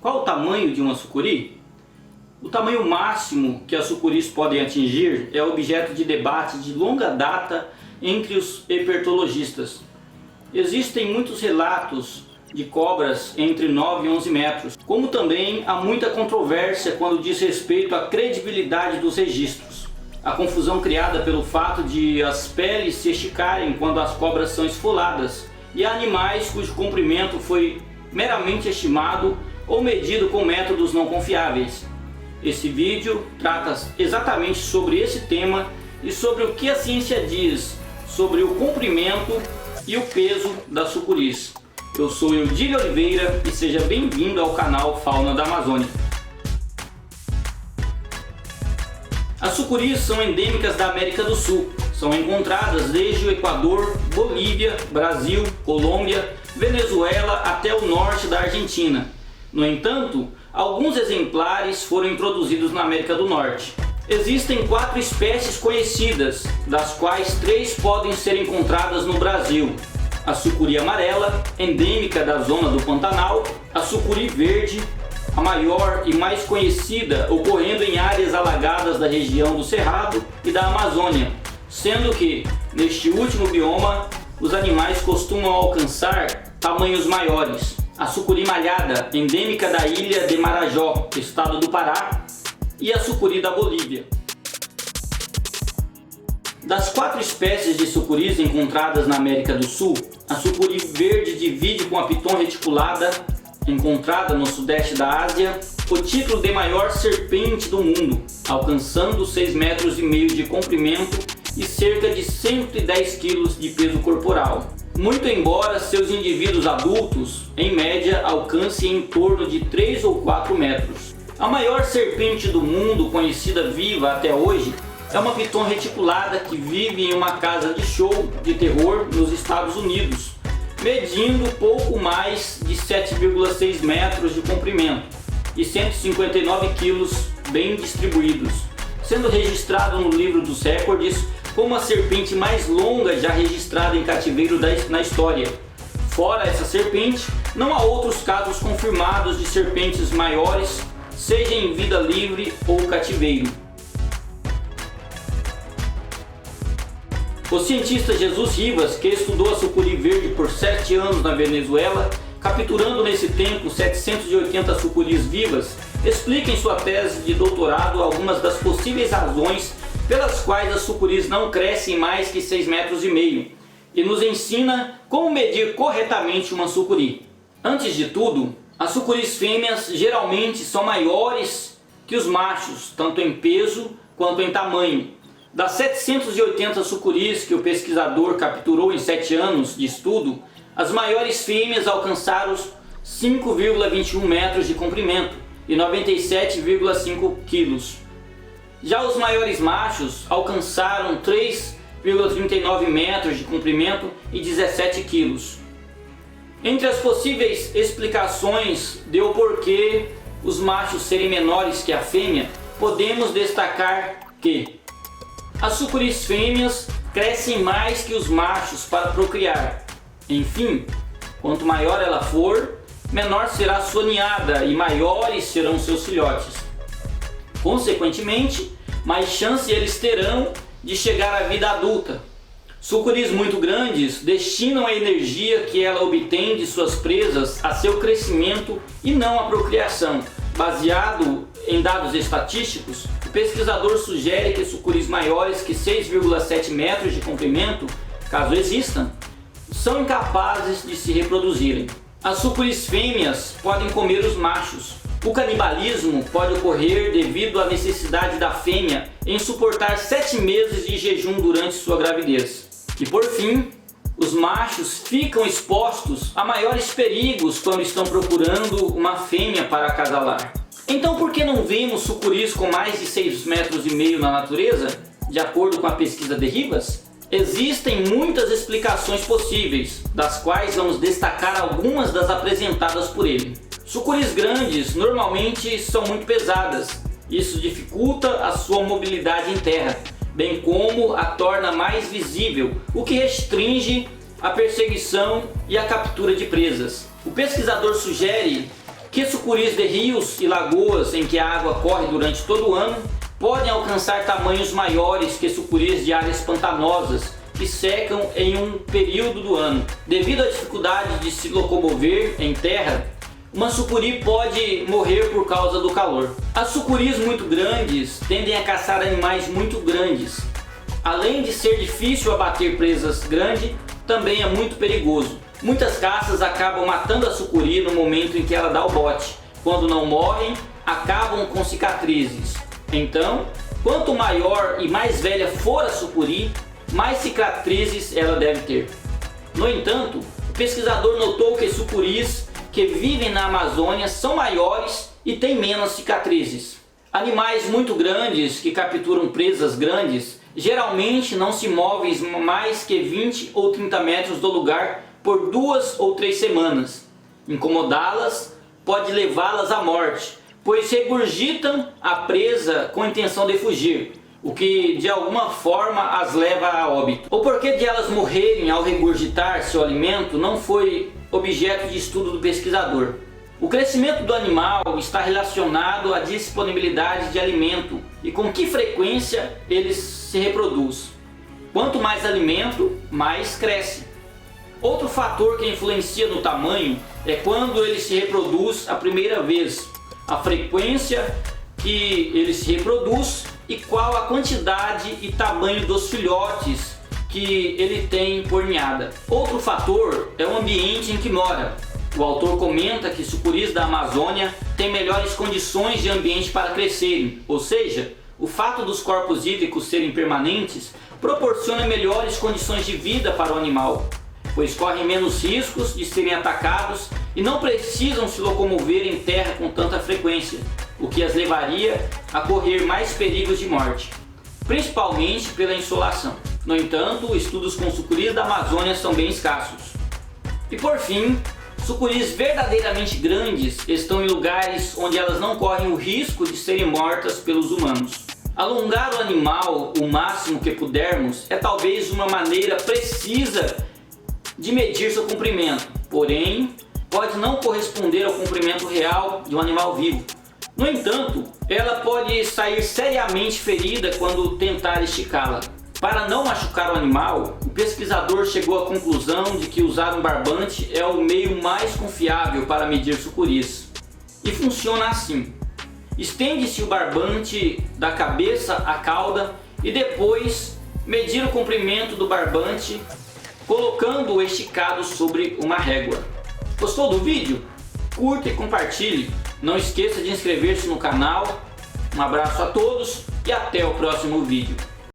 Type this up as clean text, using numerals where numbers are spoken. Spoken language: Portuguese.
Qual o tamanho de uma sucuri? O tamanho máximo que as sucuris podem atingir é objeto de debate de longa data entre os herpetologistas. Existem muitos relatos de cobras entre 9 e 11 metros, como também há muita controvérsia quando diz respeito à credibilidade dos registros. A confusão criada pelo fato de as peles se esticarem quando as cobras são esfoladas, e há animais cujo comprimento foi meramente estimado ou medido com métodos não confiáveis. Esse vídeo trata exatamente sobre esse tema e sobre o que a ciência diz sobre o comprimento e o peso das sucuris. Eu sou Eudílio Oliveira e seja bem-vindo ao canal Fauna da Amazônia. As sucuris são endêmicas da América do Sul. São encontradas desde o Equador, Bolívia, Brasil, Colômbia, Venezuela até o norte da Argentina. No entanto, alguns exemplares foram introduzidos na América do Norte. Existem 4 espécies conhecidas, das quais 3 podem ser encontradas no Brasil. A sucuri amarela, endêmica da zona do Pantanal, a sucuri verde, a maior e mais conhecida, ocorrendo em áreas alagadas da região do Cerrado e da Amazônia, sendo que, neste último bioma, os animais costumam alcançar tamanhos maiores. A sucuri malhada, endêmica da ilha de Marajó, estado do Pará, e a sucuri da Bolívia. Das 4 espécies de sucuris encontradas na América do Sul, a sucuri verde divide com a piton reticulada, encontrada no sudeste da Ásia, o título de maior serpente do mundo, alcançando 6,5 metros de comprimento e cerca de 110 kg de peso corporal. Muito embora seus indivíduos adultos, em média, alcancem em torno de 3 ou 4 metros. A maior serpente do mundo conhecida viva até hoje é uma piton reticulada que vive em uma casa de show de terror nos Estados Unidos, medindo pouco mais de 7,6 metros de comprimento e 159 kg bem distribuídos, sendo registrado no livro dos recordes como a serpente mais longa já registrada em cativeiro na história. Fora essa serpente, não há outros casos confirmados de serpentes maiores, seja em vida livre ou cativeiro. O cientista Jesus Rivas, que estudou a sucuri verde por 7 anos na Venezuela, capturando nesse tempo 780 sucuris vivas, explica em sua tese de doutorado algumas das possíveis razões pelas quais as sucuris não crescem mais que 6,5 metros e nos ensina como medir corretamente uma sucuri. Antes de tudo, as sucuris fêmeas geralmente são maiores que os machos, tanto em peso quanto em tamanho. Das 780 sucuris que o pesquisador capturou em 7 anos de estudo, as maiores fêmeas alcançaram 5,21 metros de comprimento e 97,5 quilos. Já os maiores machos alcançaram 3,39 metros de comprimento e 17 quilos. Entre as possíveis explicações de o porquê os machos serem menores que a fêmea, podemos destacar que as sucuris fêmeas crescem mais que os machos para procriar. Enfim, quanto maior ela for, menor será sua ninhada e maiores serão seus filhotes. Consequentemente, mais chance eles terão de chegar à vida adulta. Sucuris muito grandes destinam a energia que ela obtém de suas presas a seu crescimento e não à procriação. Baseado em dados estatísticos, o pesquisador sugere que sucuris maiores que 6,7 metros de comprimento, caso existam, são incapazes de se reproduzirem. As sucuris fêmeas podem comer os machos. O canibalismo pode ocorrer devido à necessidade da fêmea em suportar 7 meses de jejum durante sua gravidez. E por fim, os machos ficam expostos a maiores perigos quando estão procurando uma fêmea para acasalar. Então por que não vemos sucuris com mais de 6,5 metros na natureza, de acordo com a pesquisa de Rivas? Existem muitas explicações possíveis, das quais vamos destacar algumas das apresentadas por ele. Sucuris grandes normalmente são muito pesadas. Isso dificulta a sua mobilidade em terra, bem como a torna mais visível, o que restringe a perseguição e a captura de presas. O pesquisador sugere que sucuris de rios e lagoas em que a água corre durante todo o ano podem alcançar tamanhos maiores que sucuris de áreas pantanosas que secam em um período do ano. Devido à dificuldade de se locomover em terra, uma sucuri pode morrer por causa do calor. As sucuris muito grandes tendem a caçar animais muito grandes. Além de ser difícil abater presas grandes, também é muito perigoso. Muitas caças acabam matando a sucuri no momento em que ela dá o bote. Quando não morrem, acabam com cicatrizes. Então, quanto maior e mais velha for a sucuri, mais cicatrizes ela deve ter. No entanto, o pesquisador notou que sucuris que vivem na Amazônia são maiores e têm menos cicatrizes. Animais muito grandes que capturam presas grandes geralmente não se movem mais que 20 ou 30 metros do lugar por 2 ou 3 semanas. Incomodá-las pode levá-las à morte, pois regurgitam a presa com a intenção de fugir, o que de alguma forma as leva a óbito. O porquê de elas morrerem ao regurgitar seu alimento não foi objeto de estudo do pesquisador. O crescimento do animal está relacionado à disponibilidade de alimento e com que frequência ele se reproduz. Quanto mais alimento, mais cresce. Outro fator que influencia no tamanho é quando ele se reproduz a primeira vez, a frequência que ele se reproduz e qual a quantidade e tamanho dos filhotes que ele tem por ninhada. Outro fator é o ambiente em que mora. O autor comenta que sucuris da Amazônia têm melhores condições de ambiente para crescerem, ou seja, o fato dos corpos hídricos serem permanentes proporciona melhores condições de vida para o animal, pois correm menos riscos de serem atacados e não precisam se locomover em terra com tanta frequência, o que as levaria a correr mais perigos de morte, principalmente pela insolação. No entanto, estudos com sucuris da Amazônia são bem escassos. E por fim, sucuris verdadeiramente grandes estão em lugares onde elas não correm o risco de serem mortas pelos humanos. Alongar o animal o máximo que pudermos é talvez uma maneira precisa de medir seu comprimento, porém pode não corresponder ao comprimento real de um animal vivo. No entanto, ela pode sair seriamente ferida quando tentar esticá-la. Para não machucar o animal, o pesquisador chegou à conclusão de que usar um barbante é o meio mais confiável para medir sucuris. E funciona assim: estende-se o barbante da cabeça à cauda e depois medir o comprimento do barbante colocando-o esticado sobre uma régua. Gostou do vídeo? Curta e compartilhe. Não esqueça de inscrever-se no canal. Um abraço a todos e até o próximo vídeo.